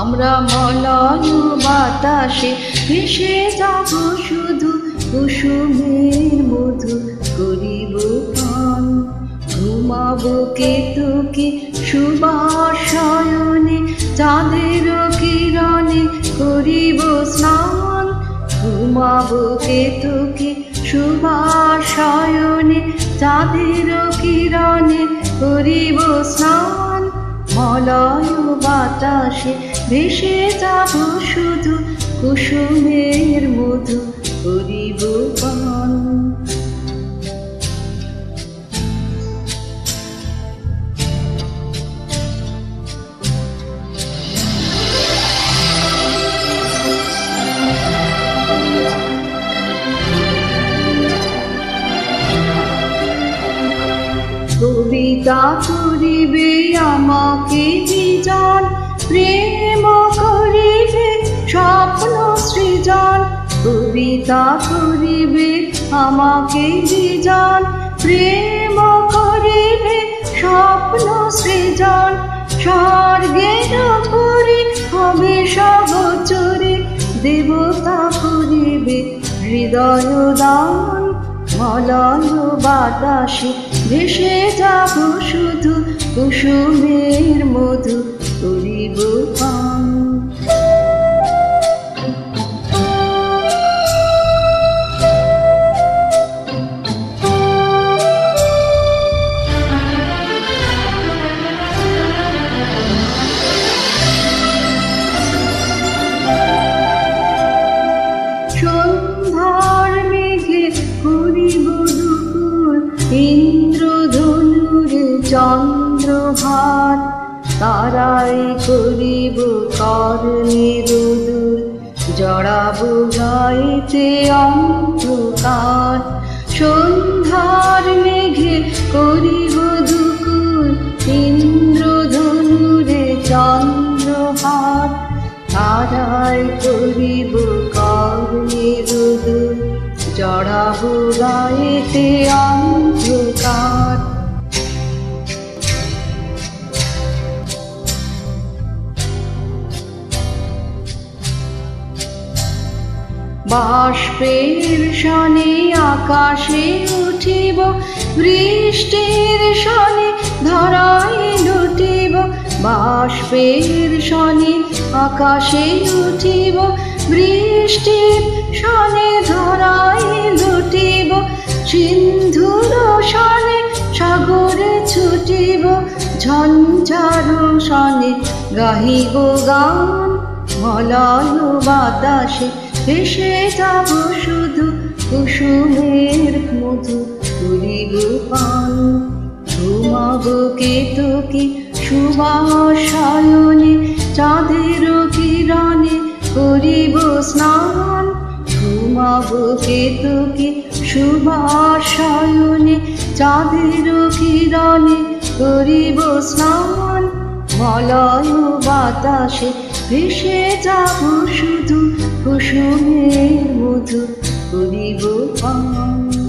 আমরা মলয় বাতাসে ভেসে যাব শুধু কুসুমের মধু করিব পান। ঘুমাবো কেতকী সুবাস শয়নে চাঁদের কিরণে করিব স্নান। ঘুমাবো কেতকী সুবাস শয়নে চাঁদের কিরণে করিব স্নান। মলয় বাতাসে ভেসে যাব শুধু কুসুমের মধু করিব পান। কবিতা করিবে আমাকে বিজন, প্রেম করিবে স্বপ্ন সৃজন। কবিতা করিবে আমাকে বিজন, প্রেম করিবে স্বপ্ন সৃজন। স্বর্গের পুরী হবে সহচরী, দেবতা করিবে হৃদয় দান। মলয় বাতাসে ভেসে যাব শুধু কুসুমের মধু করিব পান। সন্ধ্যার মেঘে করিব দুপুর, ইন্দ্রধনুর চন্দ্রহার। তারাই করিব কর্ণে দূর, জড়াবো গায়েতে অন্ধকার। সন্ধ্যার মেঘে করিব দুপুর, ইন্দ্রধনুর চন্দ্রহার। তারাই করিব কর্ণে দূর, জড়াবো গায়েতে অন্ধকার। বাষ্পের সনে আকাশে উঠিব, বৃষ্টির সনে ধরায় লুটিব। বাষ্পের সনে আকাশে উঠিব, বৃষ্টির সনে ধরায় লুটিব। সিন্ধুর সনে সাগরে ছুটিব, ঝঞ্ঝার সনে গাহিব গান। মলয় বাতাসে ভেসে যাব শুধু কুসুমের মধু করিব পান। ঘুমাবো কেতকী সুবাস শয়নে চাঁদের কিরণে করিব স্নান। ঘুমাবো কেতকী সুবাস শয়নে চাঁদের কিরণে করিব স্নান। মলয় বাতাসে ভেসে যাব শুধু কুসুমের মধু করিব পান।